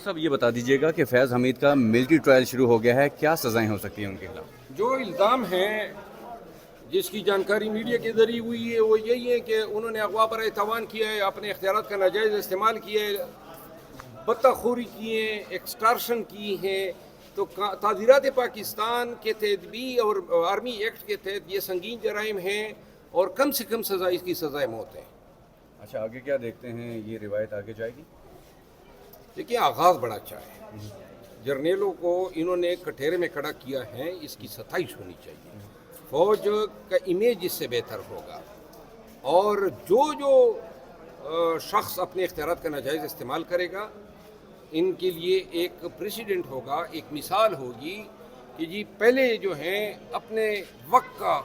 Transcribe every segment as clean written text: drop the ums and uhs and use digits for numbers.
صاحب یہ بتا دیجیے گا کہ فیض حمید کا ملٹری ٹرائل شروع ہو گیا ہے، کیا سزائیں ہو سکتی ہیں ان کے خلاف؟ جو الزام ہیں جس کی جانکاری میڈیا کے ذریعے ہوئی ہے وہ یہی ہے کہ انہوں نے اغوا برائے تاوان کیا ہے، اپنے اختیارات کا ناجائز استعمال کیا ہے، بطخوری کی ہیں، ایکسٹارشن کی ہیں. تو تعزیرات پاکستان کے تحت بھی اور آرمی ایکٹ کے تحت یہ سنگین جرائم ہیں اور کم سے کم سزا اس کی سزائے موت ہے. اچھا، آگے کیا دیکھتے ہیں؟ یہ روایت آگے جائے گی؟ دیکھیں آغاز بڑا اچھا ہے. جرنیلوں کو انہوں نے کٹہرے میں کھڑا کیا ہے، اس کی ستائش ہونی چاہیے. فوج کا امیج اس سے بہتر ہوگا اور جو شخص اپنے اختیارات کا ناجائز استعمال کرے گا ان کے لیے ایک پریسیڈنٹ ہوگا، ایک مثال ہوگی کہ جی پہلے جو ہیں اپنے وقت کا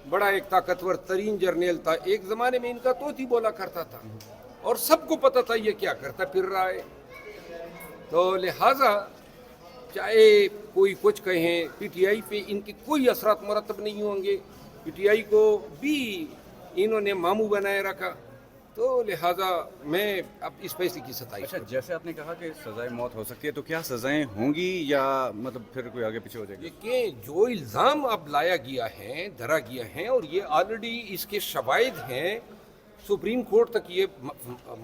بڑا ایک طاقتور ترین جرنیل تھا. ایک زمانے میں ان کا طوطی بولا کرتا تھا اور سب کو پتہ تھا یہ کیا کرتا پھر رہا ہے. تو لہٰذا چاہے کوئی کچھ کہیں، پی ٹی آئی پہ ان کے کوئی اثرات مرتب نہیں ہوں گے. پی ٹی آئی کو بھی انہوں نے ماموں بنائے رکھا، تو لہٰذا میں اب اس فیصلے کی ستائش اچھا، جیسے آپ نے کہا کہ سزائے موت ہو سکتی ہے، تو کیا سزائیں ہوں گی یا مطلب پھر کوئی آگے پیچھے ہو جائے گا؟ لیکن جو الزام اب لایا گیا ہے، دھرا گیا ہے، اور یہ آلریڈی اس کے شواہد ہیں، سپریم کورٹ تک یہ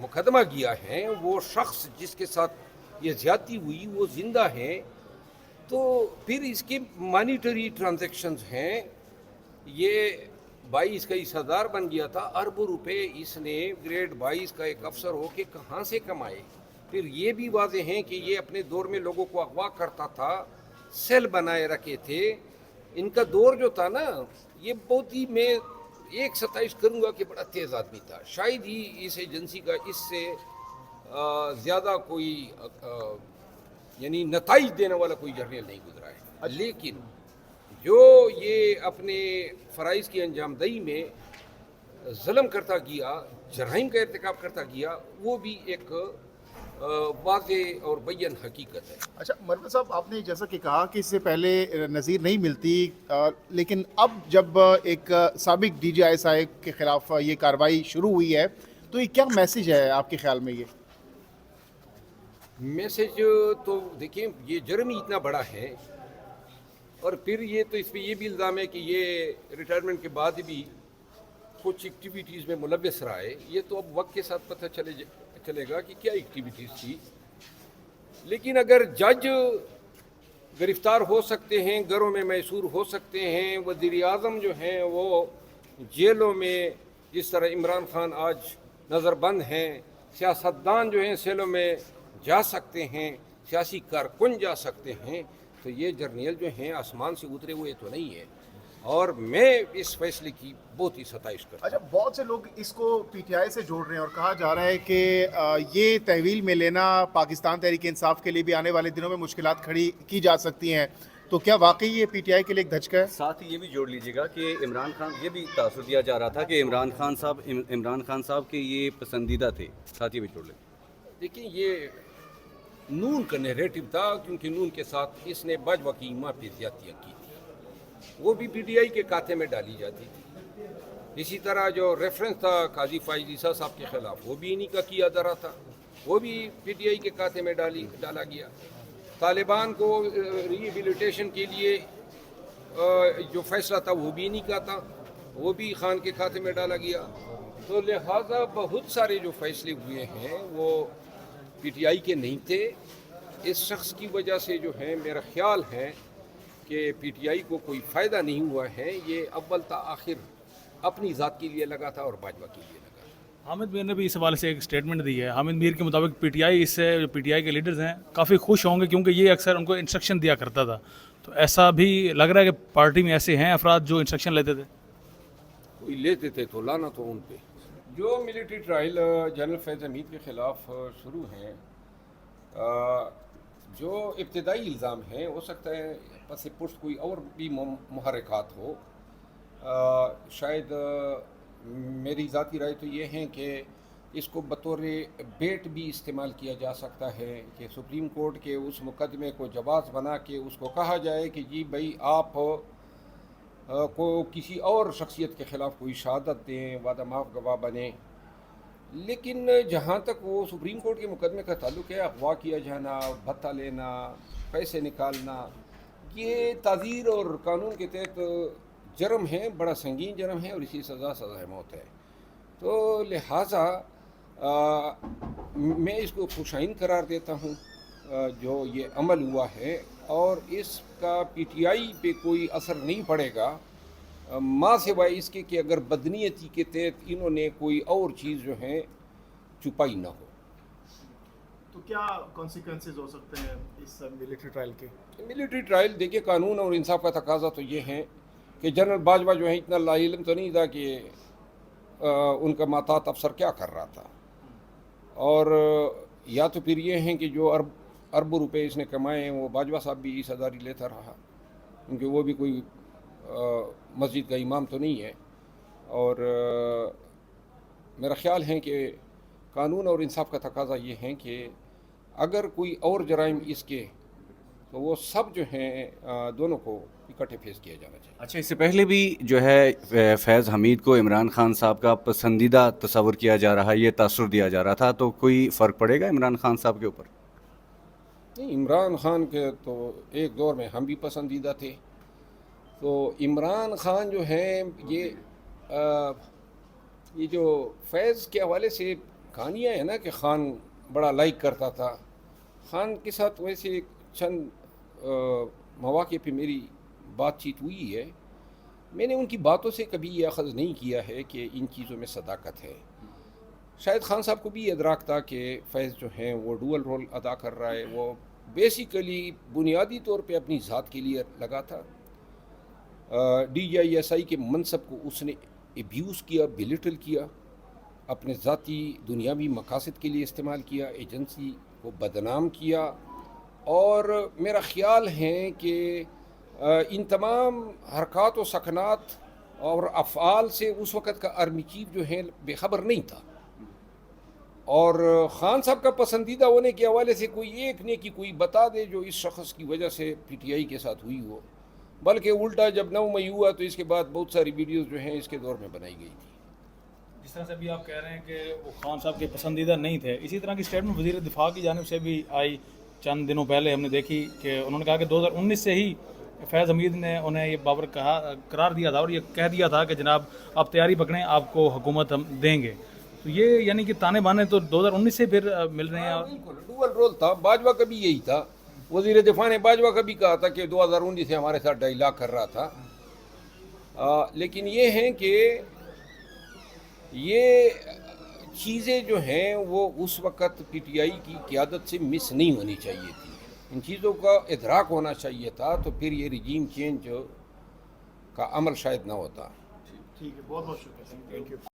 مقدمہ گیا ہے. وہ شخص جس کے ساتھ یہ زیادتی ہوئی وہ زندہ ہے، تو پھر اس کے مانیٹری ٹرانزیکشنز ہیں. یہ 22-23 ہزار بن گیا تھا، اربوں روپے اس نے گریڈ 22 کا ایک افسر ہو کے کہاں سے کمائے. پھر یہ بھی واضح ہیں کہ یہ اپنے دور میں لوگوں کو اغوا کرتا تھا، سیل بنائے رکھے تھے. ان کا دور جو تھا نا، یہ بہت ہی، میں ایک ستائش کروں گا کہ بڑا تیز آدمی تھا. شاید ہی اس ایجنسی کا اس سے زیادہ کوئی یعنی نتائج دینے والا کوئی جرنیل نہیں گزرا ہے. لیکن جو یہ اپنے فرائض کی انجام دہی میں ظلم کرتا گیا، جرائم کا ارتکاب کرتا گیا، وہ بھی ایک واضح اور بیان حقیقت ہے. اچھا مروت صاحب، آپ نے جیسا کہ کہا کہ اس سے پہلے نظیر نہیں ملتی، لیکن اب جب ایک سابق D G I S I کے خلاف یہ کارروائی شروع ہوئی ہے تو یہ کیا میسیج ہے آپ کے خیال میں؟ یہ میسج تو دیکھیں، یہ جرم ہی اتنا بڑا ہے، اور پھر یہ تو اس پہ یہ بھی الزام ہے کہ یہ ریٹائرمنٹ کے بعد بھی کچھ ایکٹیویٹیز میں ملوث رہا ہے. یہ تو اب وقت کے ساتھ پتہ چلے گا کہ کیا ایکٹیویٹیز تھی. لیکن اگر جج گرفتار ہو سکتے ہیں، گھروں میں محصور ہو سکتے ہیں، وزیر اعظم جو ہیں وہ جیلوں میں، جس طرح عمران خان آج نظر بند ہیں، سیاستدان جو ہیں سیلوں میں جا سکتے ہیں، سیاسی کارکن جا سکتے ہیں، تو یہ جرنیل جو ہیں آسمان سے اترے ہوئے تو نہیں ہے. اور میں اس فیصلے کی بہت ہی ستائش کرتا ہوں. اچھا، بہت سے لوگ اس کو پی ٹی آئی سے جوڑ رہے ہیں اور کہا جا رہا ہے کہ یہ تحویل میں لینا پاکستان تحریک انصاف کے لیے بھی آنے والے دنوں میں مشکلات کھڑی کی جا سکتی ہیں. تو کیا واقعی یہ پی ٹی آئی کے لیے ایک دھچکا ہے؟ ساتھ ہی یہ بھی جوڑ لیجیے گا کہ عمران خان، یہ بھی تاثر دیا جا رہا تھا کہ عمران خان صاحب کے یہ پسندیدہ تھے، ساتھ ہی بھی جوڑ لیں. دیکھیں، یہ نون کا نیریٹو تھا، کیونکہ نون کے ساتھ اس نے باجوہ کی ماں پہ زیادتیاں کی تھی، وہ بھی پی ٹی آئی کے کھاتے میں ڈالی جاتی تھی. اسی طرح جو ریفرنس تھا قاضی فائز عیسیٰ صاحب کے خلاف، وہ بھی انہی کا کیا دھرا تھا، وہ بھی پی ٹی آئی کے کھاتے میں ڈالا گیا. طالبان کو ریہیبلیٹیشن کے لیے جو فیصلہ تھا وہ بھی انہی کا تھا، وہ بھی خان کے کھاتے میں ڈالا گیا. تو لہٰذا بہت سارے جو فیصلے ہوئے ہیں وہ پی ٹی آئی کے نہیں تھے. اس شخص کی وجہ سے جو ہے میرا خیال ہے کہ پی ٹی آئی کو کوئی فائدہ نہیں ہوا ہے. یہ اول تا آخر اپنی ذات کے لیے لگا تھا اور باجوہ کے لیے لگا تھا. حامد میر نے بھی اس حوالے سے ایک اسٹیٹمنٹ دی ہے. حامد میر کے مطابق پی ٹی آئی اس سے، جو پی ٹی آئی کے لیڈرز ہیں، کافی خوش ہوں گے کیونکہ یہ اکثر ان کو انسٹرکشن دیا کرتا تھا. تو ایسا بھی لگ رہا ہے کہ پارٹی میں ایسے ہیں افراد جو انسٹرکشن لیتے تھے؟ کوئی لیتے تھے تو لانا تو ان پہ. جو ملٹری ٹرائل جنرل فیض حمید کے خلاف شروع ہیں، جو ابتدائی الزام ہیں، ہو سکتا ہے پس پشت کوئی اور بھی محرکات ہو. شاید میری ذاتی رائے تو یہ ہے کہ اس کو بطور بیٹ بھی استعمال کیا جا سکتا ہے کہ سپریم کورٹ کے اس مقدمے کو جواز بنا کے اس کو کہا جائے کہ جی بھائی آپ کو کسی اور شخصیت کے خلاف کوئی شہادت دیں، وعدہ معاف گواہ بنیں، لیکن جہاں تک وہ سپریم کورٹ کے مقدمے کا تعلق ہے، اغوا کیا جانا، بھتہ لینا، پیسے نکالنا، یہ تعزیر اور قانون کے تحت جرم ہے، بڑا سنگین جرم ہے اور اسی سزائے موت ہے. تو لہٰذا میں اس کو خوشائن قرار دیتا ہوں جو یہ عمل ہوا ہے، اور اس کا پی ٹی آئی پہ کوئی اثر نہیں پڑے گا ماں سوائے اس کے کہ اگر بدنیتی کے تحت انہوں نے کوئی اور چیز جو ہے چھپائی نہ ہو. تو کیا کانسیکوینسز ہو سکتے ہیں اس ملٹری ٹرائل کے؟ ملٹری ٹرائل دیکھیے، قانون اور انصاف کا تقاضا تو یہ ہے کہ جنرل باجوہ جو ہے اتنا لا علم تو نہیں تھا کہ ان کا محتاط افسر کیا کر رہا تھا، اور یا تو پھر یہ ہیں کہ جو اربوں روپے اس نے کمائے ہیں وہ باجوہ صاحب بھی حصہ لیتا رہا، کیونکہ وہ بھی کوئی مسجد کا امام تو نہیں ہے. اور میرا خیال ہے کہ قانون اور انصاف کا تقاضا یہ ہے کہ اگر کوئی اور جرائم اس کے تو وہ سب جو ہیں دونوں کو اکٹھے فیس کیا جانا چاہیے. اچھا، اس سے پہلے بھی جو ہے فیض حمید کو عمران خان صاحب کا پسندیدہ تصور کیا جا رہا ہے، یہ تاثر دیا جا رہا تھا، تو کوئی فرق پڑے گا عمران خان صاحب کے اوپر؟ نہیں، عمران خان کے تو ایک دور میں ہم بھی پسندیدہ تھے. تو عمران خان جو ہے یہ جو فیض کے حوالے سے کہانیاں ہیں نا کہ خان بڑا لائک کرتا تھا، خان کے ساتھ ویسے چند مواقع پہ میری بات چیت ہوئی ہے. میں نے ان کی باتوں سے کبھی یہ اخذ نہیں کیا ہے کہ ان چیزوں میں صداقت ہے. شاید خان صاحب کو بھی یہ ادراک تھا کہ فیض جو ہیں وہ ڈول رول ادا کر رہا ہے، وہ بیسیکلی بنیادی طور پہ اپنی ذات کے لیے لگا تھا. D G I S I کے منصب کو اس نے ایبیوز کیا، بلیٹل کیا، اپنے ذاتی دنیاوی مقاصد کے لیے استعمال کیا، ایجنسی کو بدنام کیا. اور میرا خیال ہے کہ ان تمام حرکات و سکنات اور افعال سے اس وقت کا آرمی چیف جو ہے بے خبر نہیں تھا. اور خان صاحب کا پسندیدہ ہونے کے حوالے سے کوئی ایک نیکی کوئی بتا دے جو اس شخص کی وجہ سے پی ٹی آئی کے ساتھ ہوئی ہو، بلکہ الٹا جب 9 مئی ہوا تو اس کے بعد بہت ساری ویڈیوز جو ہیں اس کے دور میں بنائی گئی تھی. جس طرح سے ابھی آپ کہہ رہے ہیں کہ وہ خان صاحب کے پسندیدہ نہیں تھے، اسی طرح کی اسٹیٹمنٹ وزیر دفاع کی جانب سے بھی آئی چند دنوں پہلے. ہم نے دیکھی کہ انہوں نے کہا کہ 2019 سے ہی فیض حمید نے انہیں یہ بابر قرار دیا تھا اور یہ کہہ دیا تھا کہ جناب آپ تیاری پکڑیں، آپ کو حکومت ہم دیں گے. تو یہ یعنی کہ تانے بانے تو 2019 سے پھر مل رہے ہیں. بالکل ڈوول رول تھا. باجوہ کا بھی یہی تھا. وزیر دفاع نے باجوہ کا بھی کہا تھا کہ 2019 سے ہمارے ساتھ ڈائیلاگ کر رہا تھا. لیکن یہ ہیں کہ یہ چیزیں جو ہیں وہ اس وقت پی ٹی آئی کی قیادت سے مس نہیں ہونی چاہیے تھی. ان چیزوں کا ادراک ہونا چاہیے تھا، تو پھر یہ رجیم چینج کا عمل شاید نہ ہوتا. ٹھیک ہے، بہت بہت شکریہ. Thank you.